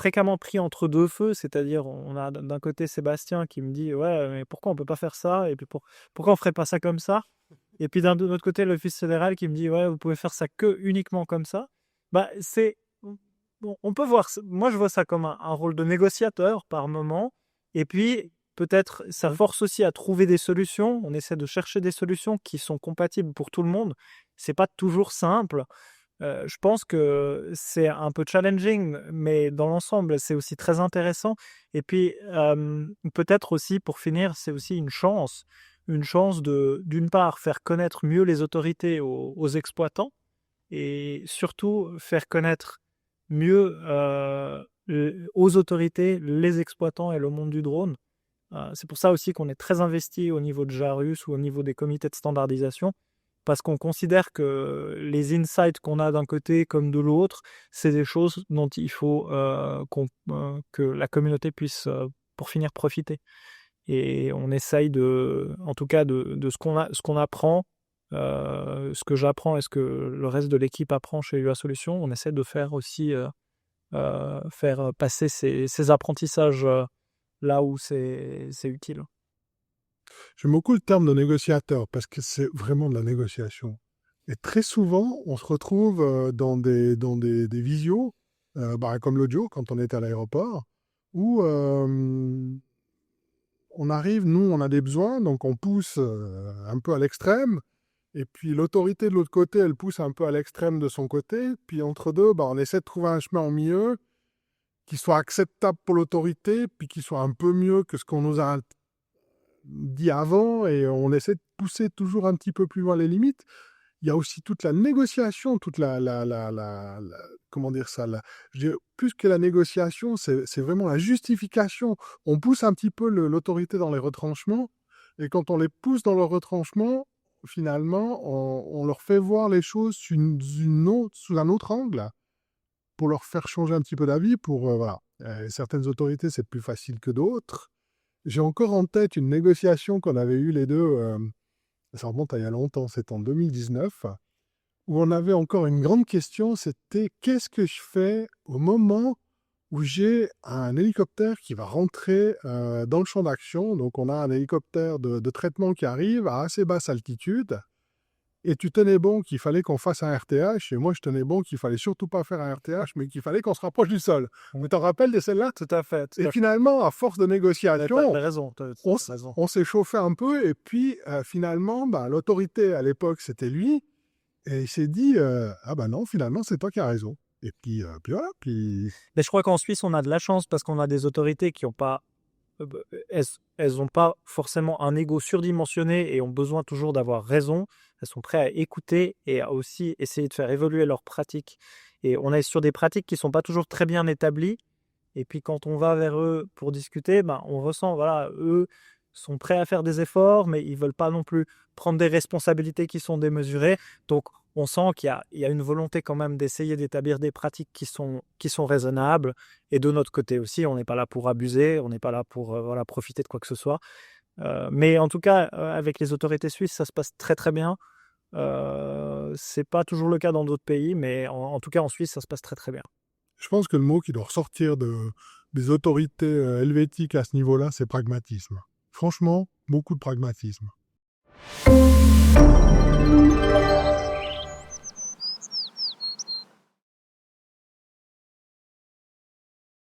fréquemment pris entre deux feux, c'est-à-dire on a d'un côté Sébastien qui me dit ouais mais pourquoi on peut pas faire ça et puis pourquoi on ferait pas ça comme ça et puis de l'autre côté l'office fédéral qui me dit ouais vous pouvez faire ça que uniquement comme ça. Bah c'est bon, on peut voir moi je vois ça comme un rôle de négociateur par moment et puis peut-être ça force aussi à trouver des solutions. On essaie de chercher des solutions qui sont compatibles pour tout le monde. C'est pas toujours simple. Je pense que c'est un peu challenging, mais dans l'ensemble, c'est aussi très intéressant et puis, peut-être aussi pour finir, c'est aussi une chance de d'une part, faire connaître mieux les autorités aux exploitants et surtout faire connaître mieux, aux autorités, les exploitants et le monde du drone. C'est pour ça aussi qu'on est très investi au niveau de JARUS ou au niveau des comités de standardisation, parce qu'on considère que les insights qu'on a d'un côté comme de l'autre, c'est des choses dont il faut que la communauté puisse, pour finir, profiter. Et on essaye en tout cas, de ce qu'on apprend, ce que j'apprends et ce que le reste de l'équipe apprend chez UA Solutions, on essaie de faire aussi, faire passer ces apprentissages là où c'est utile. J'aime beaucoup le terme de négociateur parce que c'est vraiment de la négociation. Et très souvent, on se retrouve dans des visios, comme l'audio, quand on était à l'aéroport, où on arrive, nous, on a des besoins, donc on pousse un peu à l'extrême, et puis l'autorité de l'autre côté, elle pousse un peu à l'extrême de son côté, puis entre deux, on essaie de trouver un chemin au milieu qui soit acceptable pour l'autorité, puis qui soit un peu mieux que ce qu'on nous a dit avant, et on essaie de pousser toujours un petit peu plus loin les limites. Il y a aussi toute la négociation, toute comment dire ça, je dirais, plus que la négociation, c'est vraiment la justification. On pousse un petit peu l'autorité dans les retranchements, et quand on les pousse dans leurs retranchements, finalement, on leur fait voir les choses sous un autre angle, pour leur faire changer un petit peu d'avis, voilà. Certaines autorités, c'est plus facile que d'autres. J'ai encore en tête une négociation qu'on avait eue les deux, ça remonte à il y a longtemps, c'est en 2019, où on avait encore une grande question, c'était: qu'est-ce que je fais au moment où j'ai un hélicoptère qui va rentrer dans le champ d'action? Donc on a un hélicoptère de traitement qui arrive à assez basse altitude, et tu tenais bon qu'il fallait qu'on fasse un RTH, et moi je tenais bon qu'il fallait surtout pas faire un RTH, mais qu'il fallait qu'on se rapproche du sol. Tu t'en rappelles de celle-là? Tout à fait, tout Et à fait. finalement, à force de Tu as négociation, raison, tu as on, raison. on s'est chauffé un peu, et puis finalement, l'autorité à l'époque, c'était lui, et il s'est dit ah non, finalement, c'est toi qui as raison. Et puis voilà, puis. Mais je crois qu'en Suisse, on a de la chance parce qu'on a des autorités qui ont pas, elles ont pas forcément un ego surdimensionné et ont besoin toujours d'avoir raison. Elles sont prêtes à écouter et à aussi essayer de faire évoluer leurs pratiques. Et on est sur des pratiques qui sont pas toujours très bien établies. Et puis quand on va vers eux pour discuter, on ressent, voilà, eux sont prêts à faire des efforts, mais ils veulent pas non plus prendre des responsabilités qui sont démesurées. Donc on sent qu'il y a une volonté quand même d'essayer d'établir des pratiques qui sont raisonnables. Et de notre côté aussi, on n'est pas là pour abuser, on n'est pas là pour voilà, profiter de quoi que ce soit. Mais en tout cas, avec les autorités suisses, ça se passe très très bien. C'est pas toujours le cas dans d'autres pays, mais en tout cas en Suisse, ça se passe très très bien. Je pense que le mot qui doit ressortir des autorités helvétiques à ce niveau-là, c'est pragmatisme. Franchement, beaucoup de pragmatisme.